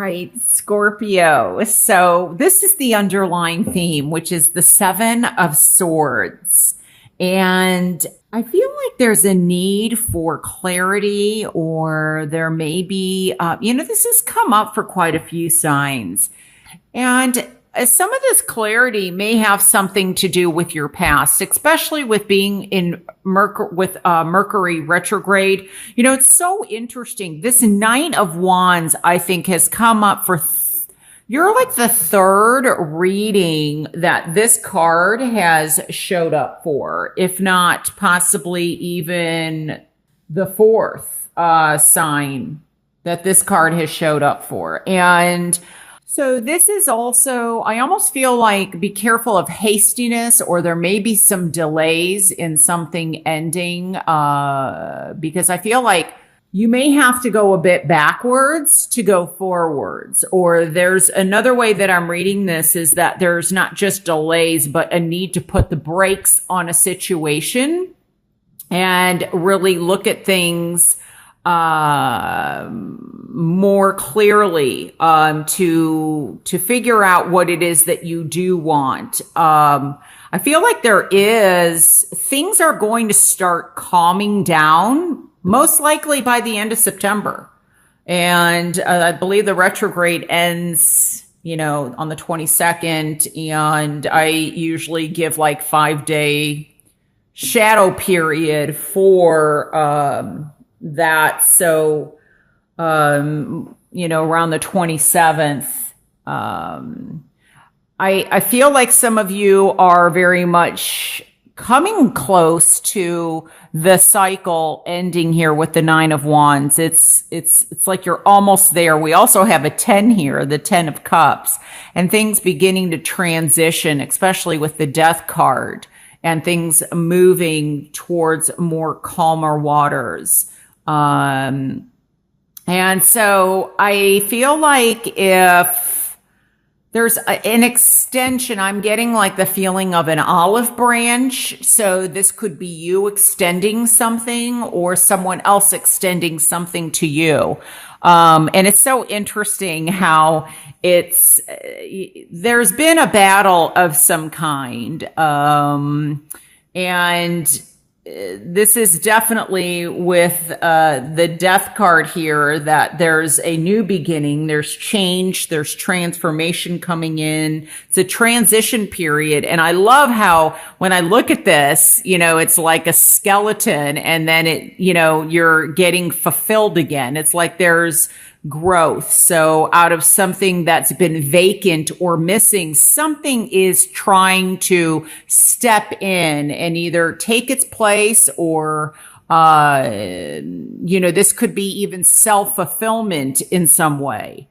right, Scorpio. So this is the underlying theme, which is the Seven of Swords. And I feel like there's a need for clarity, or there may be, this has come up for quite a few signs. And some of this clarity may have something to do with your past, especially with being in Mercury retrograde. You know, it's so interesting. This Nine of Wands, I think, has come up for. You're like the third reading that this card has showed up for, if not possibly even the fourth sign that this card has showed up for. And so this is also, I almost feel like be careful of hastiness, or there may be some delays in something ending, because I feel like you may have to go a bit backwards to go forwards. Or there's another way that I'm reading this is that there's not just delays, but a need to put the brakes on a situation and really look at things more clearly, to figure out what it is that you do want. I feel like things are going to start calming down, most likely by the end of September. And I believe the retrograde ends, on the 22nd. And I usually give like 5-day shadow period for, that. So, around the 27th, I feel like some of you are very much coming close to the cycle ending here with the Nine of Wands. It's like you're almost there. We also have a 10 here, the 10 of Cups, and things beginning to transition, especially with the Death card, and things moving towards more calmer waters. And so I feel like if there's an extension, I'm getting like the feeling of an olive branch. So this could be you extending something, or someone else extending something to you. And it's so interesting how there's been a battle of some kind. And this is definitely with the Death card here, that there's a new beginning, there's change, there's transformation coming in. It's a transition period. And I love how when I look at this, it's like a skeleton, and then you're getting fulfilled again. It's like there's growth. So out of something that's been vacant or missing, something is trying to step in and either take its place, or, this could be even self-fulfillment in some way.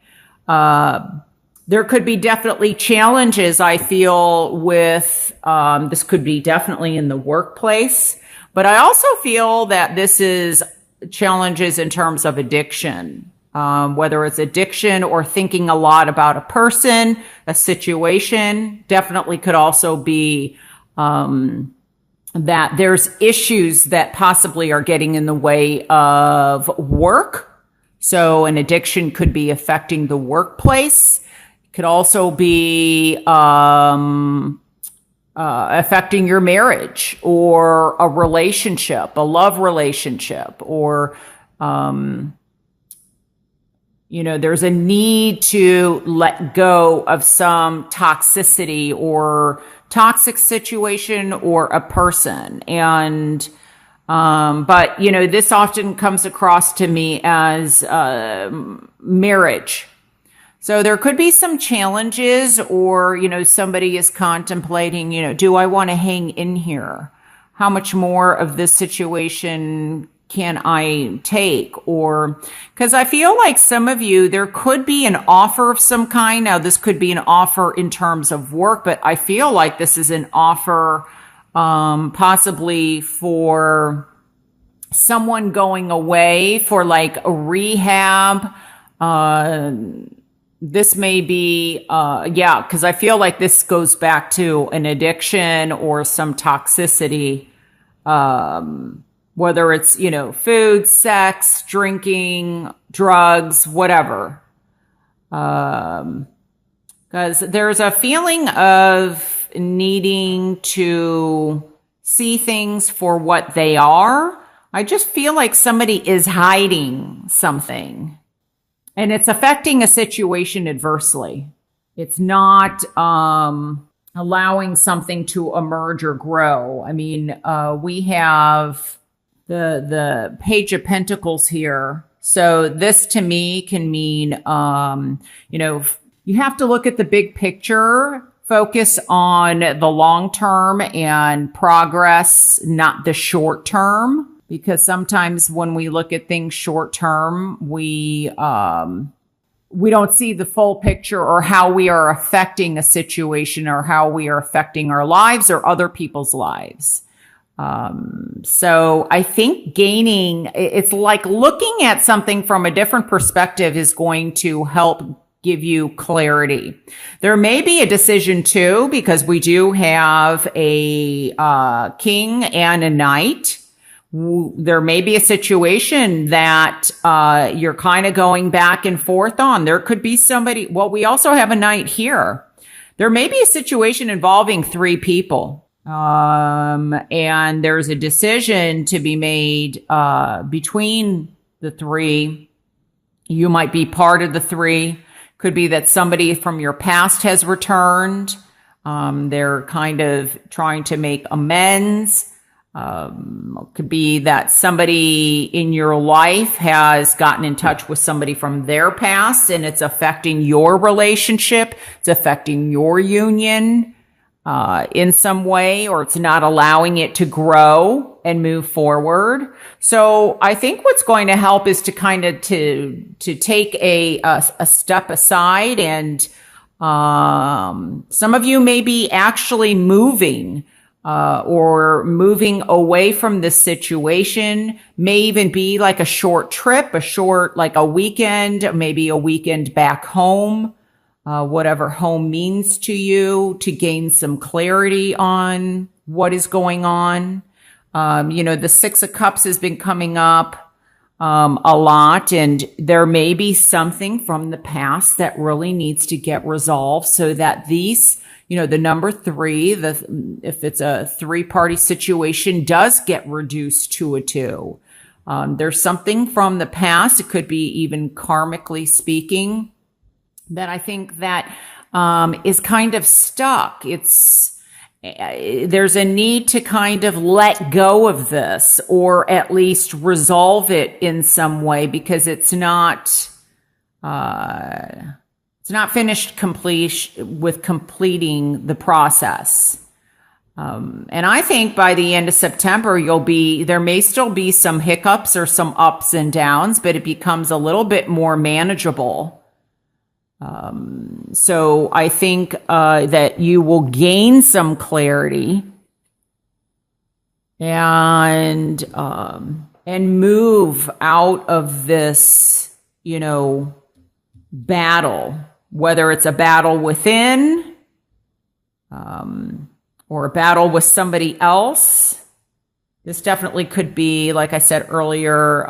There could be definitely challenges, I feel, with, this could be definitely in the workplace, but I also feel that this is challenges in terms of addiction. Whether it's addiction or thinking a lot about a person, a situation, definitely could also be that there's issues that possibly are getting in the way of work. So an addiction could be affecting the workplace. It could also be affecting your marriage, or a relationship, a love relationship, or there's a need to let go of some toxicity or toxic situation or a person. And, but this often comes across to me as, marriage. So there could be some challenges, or, somebody is contemplating, do I want to hang in here? How much more of this situation can I take? Or, because I feel like some of you, there could be an offer of some kind. Now, this could be an offer in terms of work, but I feel like this is an offer, possibly for someone going away for like a rehab. This may be, because I feel like this goes back to an addiction or some toxicity, whether it's, food, sex, drinking, drugs, whatever. Because there's a feeling of needing to see things for what they are. I just feel like somebody is hiding something and it's affecting a situation adversely. It's not allowing something to emerge or grow. I mean, we have the Page of Pentacles here. So this to me can mean, you have to look at the big picture, focus on the long term and progress, not the short term. Because sometimes when we look at things short term, we don't see the full picture or how we are affecting a situation or how we are affecting our lives or other people's lives. So I think it's like looking at something from a different perspective is going to help give you clarity. There may be a decision too, because we do have a king and a knight. There may be a situation that you're kind of going back and forth on. There could be somebody. Well, we also have a knight here. There may be a situation involving 3 people. And there's a decision to be made between the 3. You might be part of the 3. Could be that somebody from your past has returned. They're kind of trying to make amends. Could be that somebody in your life has gotten in touch with somebody from their past and it's affecting your relationship. It's affecting your union in some way, or it's not allowing it to grow and move forward. So I think what's going to help is to kind of to take a step aside, and some of you may be actually moving or moving away from this situation. May even be like a short trip, like a weekend, maybe a weekend back home, whatever home means to you, to gain some clarity on what is going on. The 6 of Cups has been coming up a lot, and there may be something from the past that really needs to get resolved so that these, the number 3, if it's a 3-party situation, does get reduced to a 2. There's something from the past, it could be even karmically speaking, that I think that is kind of stuck. There's a need to kind of let go of this, or at least resolve it in some way, because it's not finished with completing the process. And I think by the end of September, there may still be some hiccups or some ups and downs, but it becomes a little bit more manageable. So I think that you will gain some clarity and move out of this, battle, whether it's a battle within, or a battle with somebody else. This definitely could be, like I said earlier,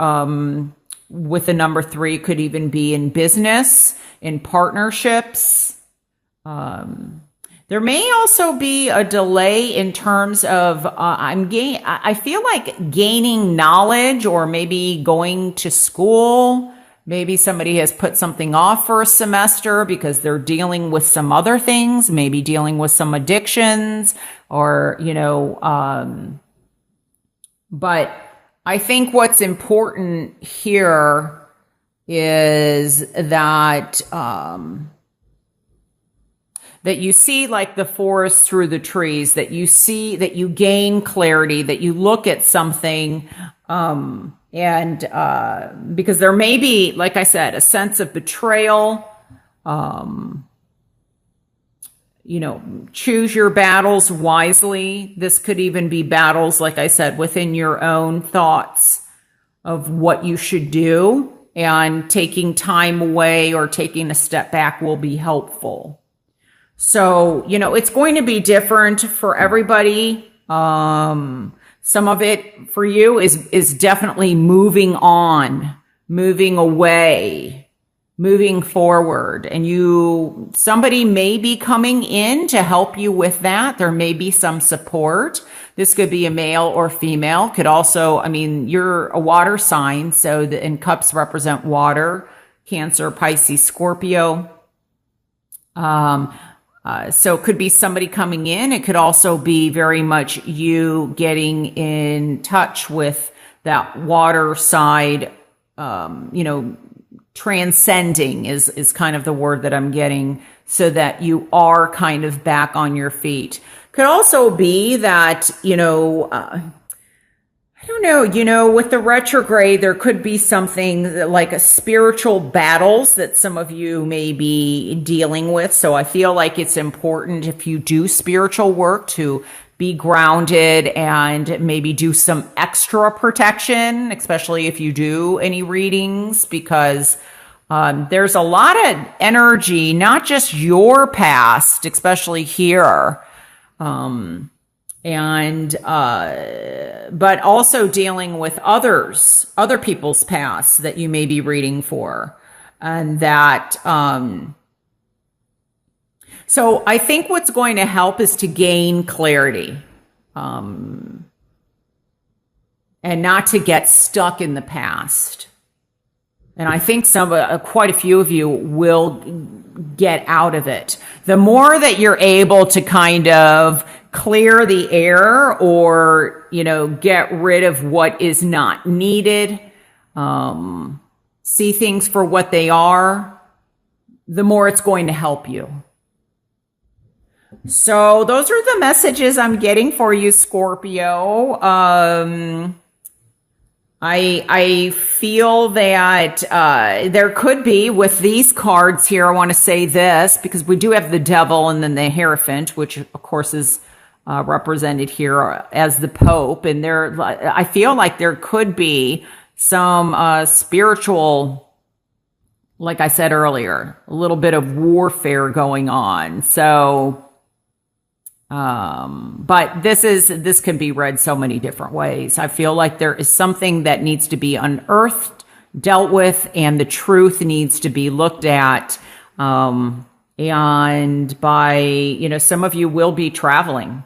with the number 3, could even be in business, in partnerships. There may also be a delay in terms of, I feel like gaining knowledge, or maybe going to school. Maybe somebody has put something off for a semester because they're dealing with some other things, maybe dealing with some addictions, or, but I think what's important here is that, that you see like the forest through the trees, that you see, that you gain clarity, that you look at something, because there may be, like I said, a sense of betrayal. Choose your battles wisely. This could even be battles, like I said, within your own thoughts of what you should do, and taking time away or taking a step back will be helpful. So, it's going to be different for everybody. Some of it for you is definitely moving on, moving away, moving forward, and somebody may be coming in to help you with that. There may be some support. This could be a male or female. Could also, I mean, you're a water sign, so and cups represent water. Cancer, Pisces, Scorpio. So it could be somebody coming in. It could also be very much you getting in touch with that water side, transcending is kind of the word that I'm getting, so that you are kind of back on your feet. Could also be that, I don't know, with the retrograde, there could be something like a spiritual battles that some of you may be dealing with. So I feel like it's important, if you do spiritual work, to be grounded and maybe do some extra protection, especially if you do any readings, because there's a lot of energy, not just your past, especially here, but also dealing with other people's past that you may be reading for. And that, so I think what's going to help is to gain clarity, and not to get stuck in the past. And I think quite a few of you will get out of it. The more that you're able to kind of clear the air, or, get rid of what is not needed, see things for what they are, the more it's going to help you. So those are the messages I'm getting for you, Scorpio. I feel that there could be, with these cards here, I want to say this, because we do have the Devil and then the Hierophant, which of course is represented here as the Pope. And I feel like there could be some spiritual, like I said earlier, a little bit of warfare going on. So, but this can be read so many different ways. I feel like there is something that needs to be unearthed, dealt with, and the truth needs to be looked at. And by, some of you will be traveling.